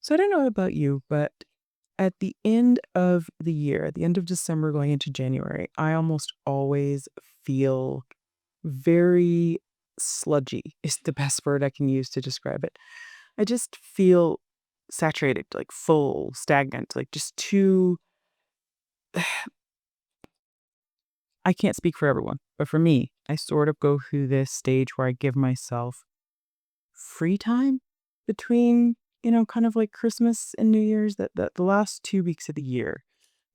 So I don't know about you, but at the end of the year, at the end of December going into January, I almost always feel very sludgy, is the best word I can use to describe it. I just feel saturated, like full, stagnant, like just too. I can't speak for everyone, but for me, I sort of go through this stage where I give myself free time between, kind of like Christmas and New Year's, that the last 2 weeks of the year.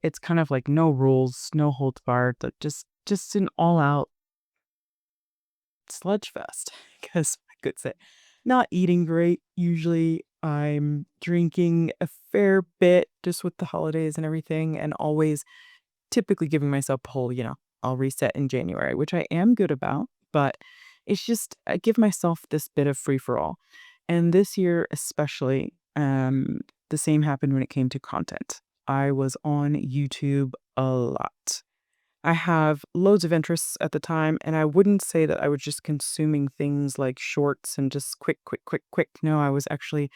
It's kind of like no rules, no holds barred, but just an all-out sludge fest. Because I could say, not eating great usually. I'm drinking a fair bit just with the holidays and everything, and always typically giving myself a whole, I'll reset in January, which I am good about, but it's just I give myself this bit of free for all. And this year especially, the same happened when it came to content. I was on YouTube a lot. I have loads of interests at the time, and I wouldn't say that I was just consuming things like shorts and just quick, quick, quick, quick. No, I was actually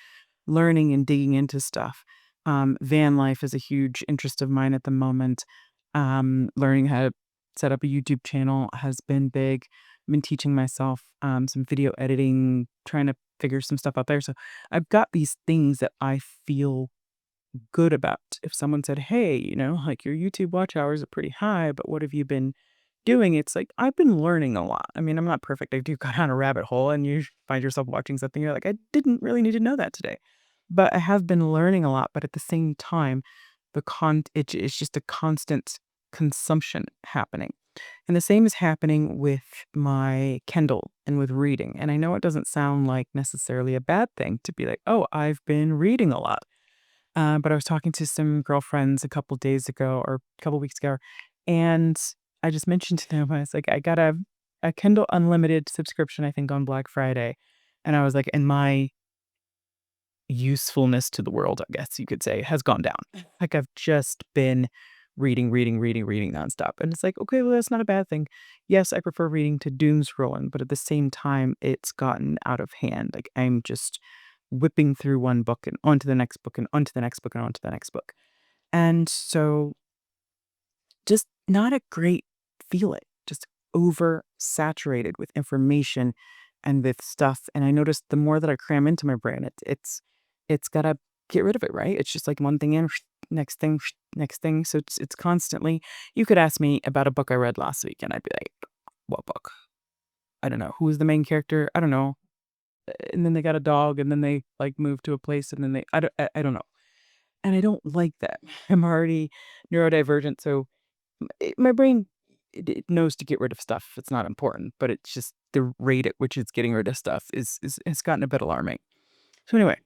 learning and digging into stuff. Van life is a huge interest of mine at the moment. Learning how to set up a YouTube channel has been big. I've been teaching myself some video editing, trying to figure some stuff out there. So I've got these things that I feel good about. If someone said, "Hey, like your YouTube watch hours are pretty high, but what have you been doing?" It's like I've been learning a lot. I mean, I'm not perfect. I do go down a rabbit hole and you find yourself watching something you're like, "I didn't really need to know that today." But I have been learning a lot, but at the same time, it's just a constant consumption happening. And the same is happening with my Kindle and with reading. And I know it doesn't sound like necessarily a bad thing to be like, "Oh, I've been reading a lot." But I was talking to some girlfriends a couple days ago or a couple weeks ago, and I just mentioned to them, I was like, I got a Kindle Unlimited subscription, I think, on Black Friday. And I was like, and my usefulness to the world, I guess you could say, has gone down. Like I've just been reading, reading, reading, reading nonstop. And it's like, okay, well, that's not a bad thing. Yes, I prefer reading to doom scrolling, but at the same time, it's gotten out of hand. Like I'm just whipping through one book and onto the next book and onto the next book and onto the next book. And so just not a great feeling, just oversaturated with information and with stuff. And I noticed the more that I cram into my brain, it's gotta get rid of it, right? It's just like one thing in, next thing, next thing. So it's constantly. You could ask me about a book I read last week, and I'd be like, "What book? I don't know. Who is the main character? I don't know." And then they got a dog, and then they like move to a place, and then I don't know. And I don't like that. I'm already neurodivergent, so my brain it knows to get rid of stuff if it's not important, but it's just the rate at which it's getting rid of stuff is has gotten a bit alarming. So anyway,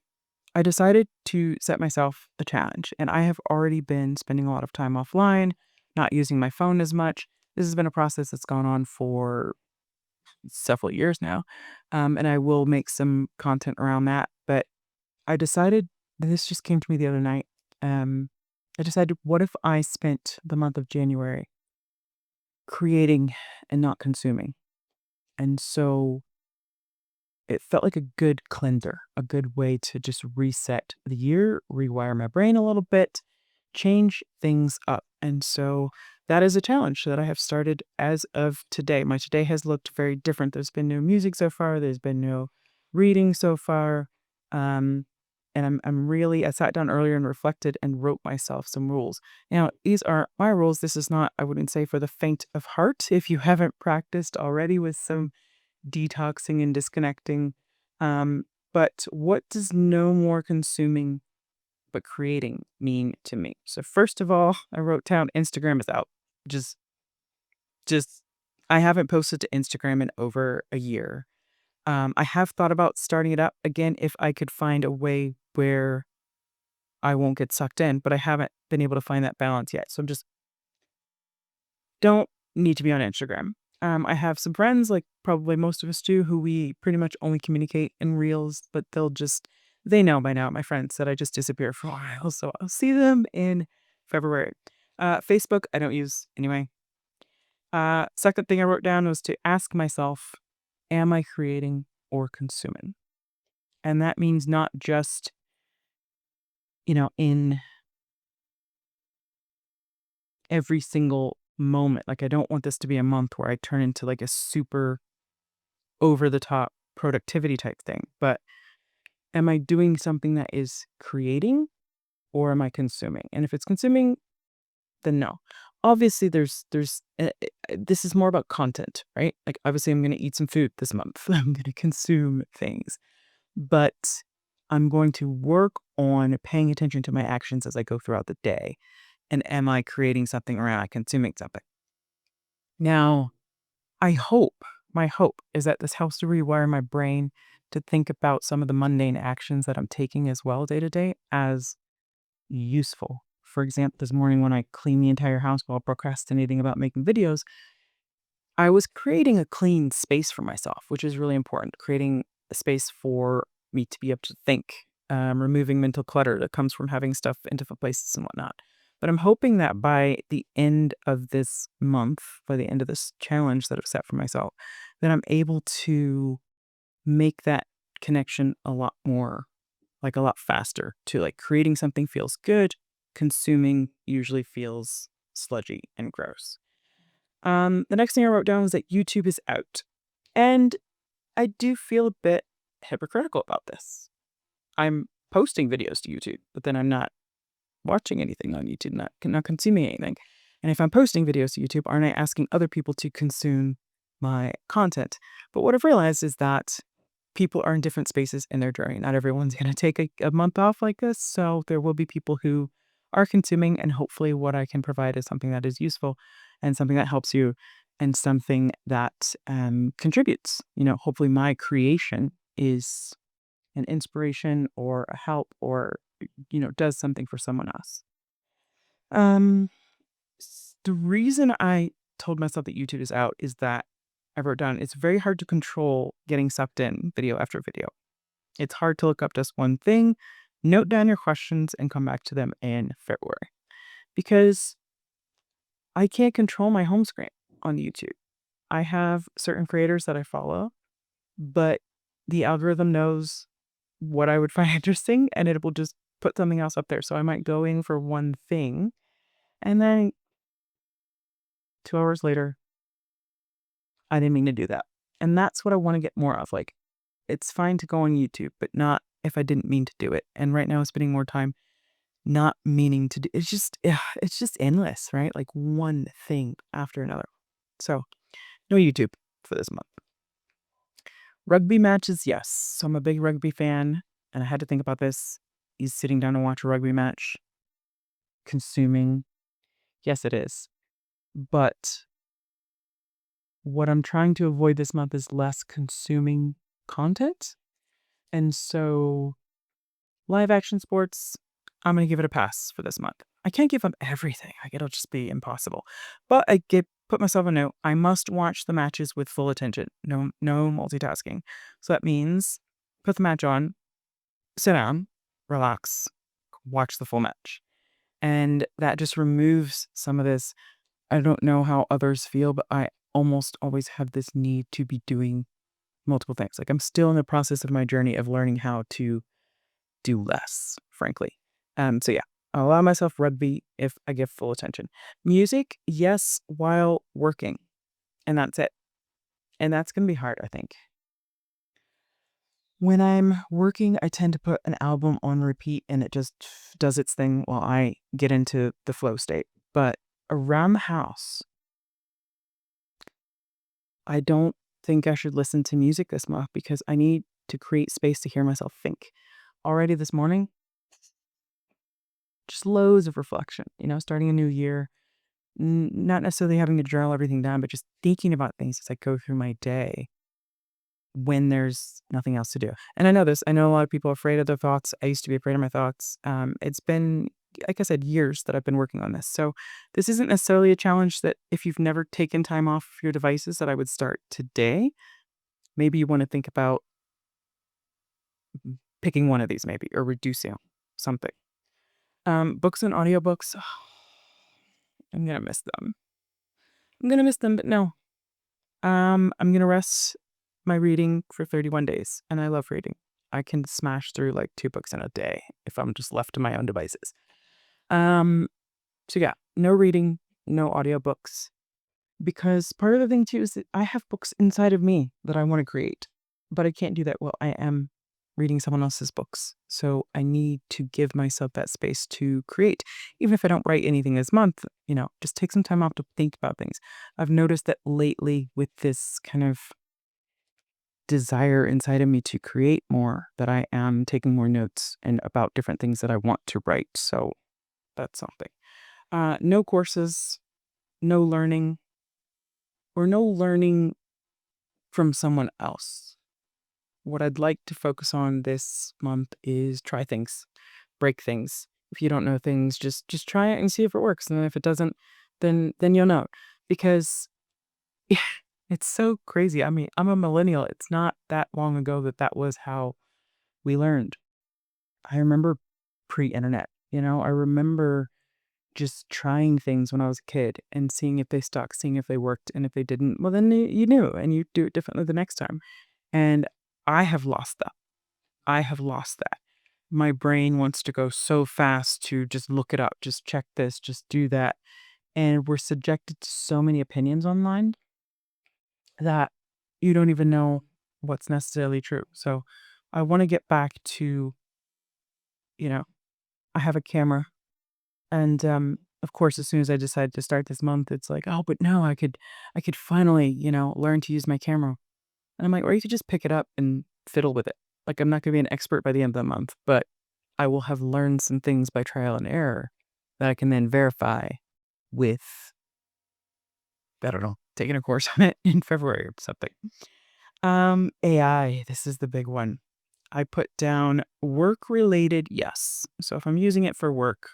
I decided to set myself a challenge, and I have already been spending a lot of time offline, not using my phone as much. This has been a process that's gone on for several years now, and I will make some content around that. But I decided, and this just came to me the other night. Um, I decided, what if I spent the month of January creating and not consuming? And so it felt like a good cleanser, a good way to just reset the year, rewire my brain a little bit, change things up. And so that is a challenge that I have started as of today. My today has looked very different. There's been no music so far, there's been no reading so far. Um, and I'm really, I sat down earlier and reflected and wrote myself some rules. Now, these are my rules. This is not, I wouldn't say, for the faint of heart. If you haven't practiced already with some detoxing and disconnecting. But what does no more consuming but creating mean to me? So first of all, I wrote down Instagram is out. Just just I haven't posted to Instagram in over a year. I have thought about starting it up again if I could find a way where I won't get sucked in, but I haven't been able to find that balance yet. So I'm just don't need to be on Instagram. I have some friends, like probably most of us do, who we pretty much only communicate in reels, but they know by now, my friends, that I just disappear for a while. So I'll see them in February. Facebook, I don't use anyway. Second thing I wrote down was to ask myself, am I creating or consuming? And that means not just in every single moment. Like, I don't want this to be a month where I turn into like a super over the top productivity type thing. But am I doing something that is creating or am I consuming? And if it's consuming, then no. Obviously, this is more about content, right? Like, obviously, I'm going to eat some food this month. I'm going to consume things, but I'm going to work on paying attention to my actions as I go throughout the day. And am I creating something or am I consuming something? Now, my hope is that this helps to rewire my brain to think about some of the mundane actions that I'm taking as well day to day as useful. For example, this morning when I cleaned the entire house while procrastinating about making videos, I was creating a clean space for myself, which is really important. Creating a space for me to be able to think, removing mental clutter that comes from having stuff in different places and whatnot. But I'm hoping that by the end of this month, by the end of this challenge that I've set for myself, that I'm able to make that connection a lot more, like a lot faster to like creating something feels good, consuming usually feels sludgy and gross. The next thing I wrote down was that YouTube is out. And I do feel a bit hypocritical about this. I'm posting videos to YouTube, but then I'm not watching anything on YouTube, not consuming anything. And if I'm posting videos to YouTube, aren't I asking other people to consume my content? But what I've realized is that people are in different spaces in their journey. Not everyone's going to take a month off like this. So there will be people who are consuming, and hopefully, what I can provide is something that is useful and something that helps you and something that contributes. Hopefully, my creation is an inspiration or a help or, does something for someone else. Um, the reason I told myself that YouTube is out is that I wrote down it's very hard to control getting sucked in video after video. It's hard to look up just one thing, note down your questions, and come back to them in February. Because I can't control my home screen on YouTube. I have certain creators that I follow, but the algorithm knows what I would find interesting and it will just put something else up there. So I might go in for one thing and then 2 hours later, I didn't mean to do that. And that's what I want to get more of. Like, it's fine to go on YouTube, but not if I didn't mean to do it. And right now, spending more time not meaning to do it's just endless, right? Like one thing after another. So, no YouTube for this month. Rugby matches, yes. So I'm a big rugby fan, and I had to think about this. Is sitting down to watch a rugby match consuming? Yes, it is. But what I'm trying to avoid this month is less consuming content. And so, live action sports, I'm going to give it a pass for this month. I can't give up everything. Like, it'll just be impossible. But put myself a note. I must watch the matches with full attention. No multitasking. So that means put the match on, sit down, relax, watch the full match. And that just removes some of this. I don't know how others feel, but I almost always have this need to be doing multiple things. Like, I'm still in the process of my journey of learning how to do less, frankly. So yeah, I'll allow myself rugby if I give full attention. Music, yes, while working. And that's it. And that's going to be hard, I think. When I'm working, I tend to put an album on repeat and it just does its thing while I get into the flow state. But around the house, I don't think I should listen to music this month because I need to create space to hear myself think. Already this morning, just loads of reflection, starting a new year, not necessarily having to journal everything down, but just thinking about things as I go through my day when there's nothing else to do. And I know this. I know a lot of people are afraid of their thoughts. I used to be afraid of my thoughts. It's been, like I said, years that I've been working on this. So this isn't necessarily a challenge that if you've never taken time off your devices that I would start today. Maybe you want to think about picking one of these maybe or reducing something. Books and audiobooks, I'm going to miss them. But no. I'm going to rest my reading for 31 days, and I love reading. I can smash through like 2 books in a day if I'm just left to my own devices. Um, so yeah, no reading, no audiobooks. Because part of the thing too is that I have books inside of me that I want to create, but I can't do that while I am reading someone else's books. So I need to give myself that space to create. Even if I don't write anything this month, just take some time off to think about things. I've noticed that lately with this kind of desire inside of me to create more, that I am taking more notes and about different things that I want to write. So that's something. No courses, no learning, or no learning from someone else. What I'd like to focus on this month is try things, break things. If you don't know things, just try it and see if it works. And if it doesn't, then you'll know. Because yeah, it's so crazy. I mean, I'm a millennial. It's not that long ago that was how we learned. I remember pre-internet. I remember just trying things when I was a kid and seeing if they stuck, seeing if they worked, and if they didn't, well, then you knew and you do it differently the next time. And I have lost that. I have lost that. My brain wants to go so fast to just look it up, just check this, just do that. And we're subjected to so many opinions online that you don't even know what's necessarily true. So I want to get back to, you know, I have a camera. And of course, as soon as I decided to start this month, it's like, oh, but no, I could finally, learn to use my camera. And I'm like, or you could just pick it up and fiddle with it. Like, I'm not going to be an expert by the end of the month, but I will have learned some things by trial and error that I can then verify with, I don't know, taking a course on it in February or something. AI, this is the big one. I put down work related, yes. So if I'm using it for work,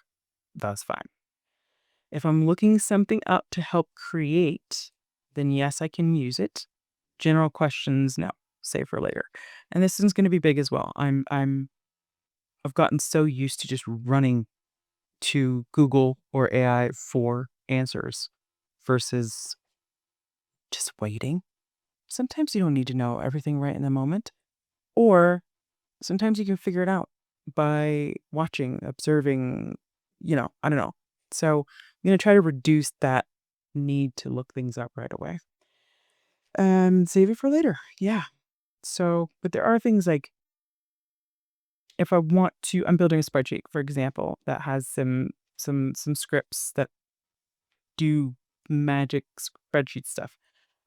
that's fine. If I'm looking something up to help create, then yes, I can use it. General questions, no, save for later. And this one's going to be big as well. I've gotten so used to just running to Google or AI for answers versus just waiting. Sometimes you don't need to know everything right in the moment, or sometimes you can figure it out by watching, observing, I don't know. So I'm going to try to reduce that need to look things up right away and save it for later. Yeah. So, but there are things like if I want to, I'm building a spreadsheet, for example, that has some scripts that do magic spreadsheet stuff.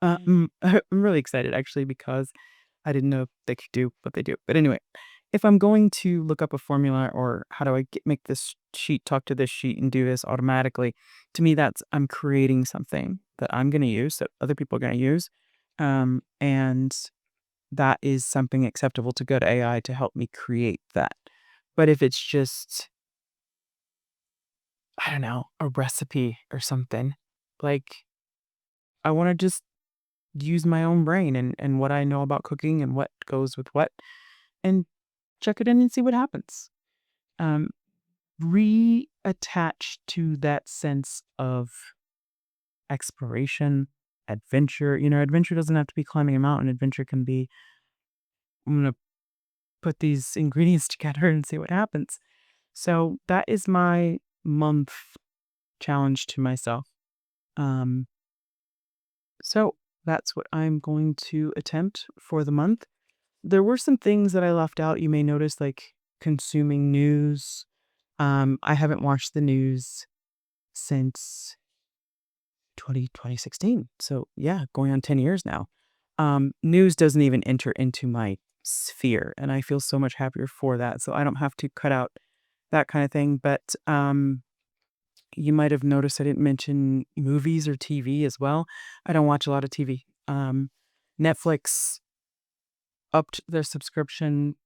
I'm really excited actually because I didn't know they could do what they do. But anyway, if I'm going to look up a formula or how do I make this sheet talk to this sheet and do this automatically, to me that's I'm creating something that I'm going to use that other people are going to use, and that is something acceptable to good AI to help me create that. But if it's just I don't know a recipe or something, like I want to just use my own brain and what I know about cooking and what goes with what and check it in and see what happens. Um, reattach to that sense of exploration, adventure. Adventure doesn't have to be climbing a mountain. Adventure can be, I'm going to put these ingredients together and see what happens. So that is my month challenge to myself. Um, so that's what I'm going to attempt for the month. There were some things that I left out. You may notice, like consuming news. I haven't watched the news since 2016. So yeah, going on 10 years now. News doesn't even enter into my sphere, and I feel so much happier for that. So I don't have to cut out that kind of thing. But you might have noticed I didn't mention movies or TV as well. I don't watch a lot of TV. Netflix upped their subscription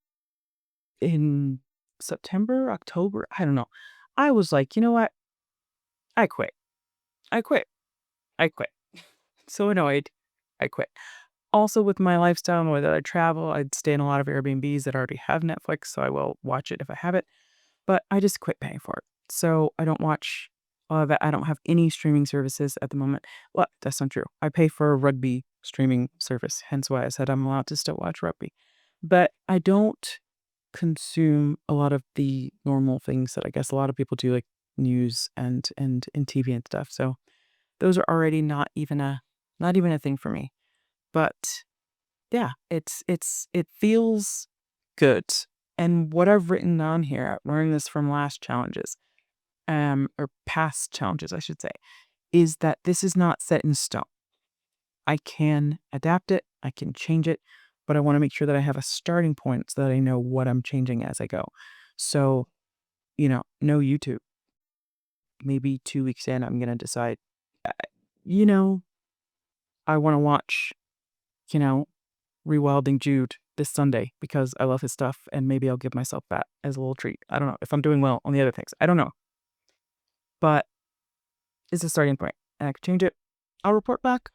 in September, October. I don't know. I was like, you know what? I quit. I quit. I quit. So annoyed. I quit. Also, with my lifestyle and the way that I travel, I'd stay in a lot of Airbnbs that already have Netflix, so I will watch it if I have it. But I just quit paying for it. So I don't watch all of it. I don't have any streaming services at the moment. Well, that's not true. I pay for a rugby streaming service, hence why I said I'm allowed to still watch rugby. But I don't. consume a lot of the normal things that I guess a lot of people do, like news and TV and stuff. So those are already not even a thing for me. But yeah, it feels good. And what I've written on here, I've learned this from last challenges, or past challenges, I should say, is that this is not set in stone. I can adapt it, I can change it, but I want to make sure that I have a starting point so that I know what I'm changing as I go. So, no YouTube. Maybe 2 weeks in, I'm gonna decide, uh, you know, I want to watch, you know, Rewilding Jude this Sunday because I love his stuff, and maybe I'll give myself that as a little treat. I don't know if I'm doing well on the other things. I don't know, but it's a starting point, and I can change it. I'll report back.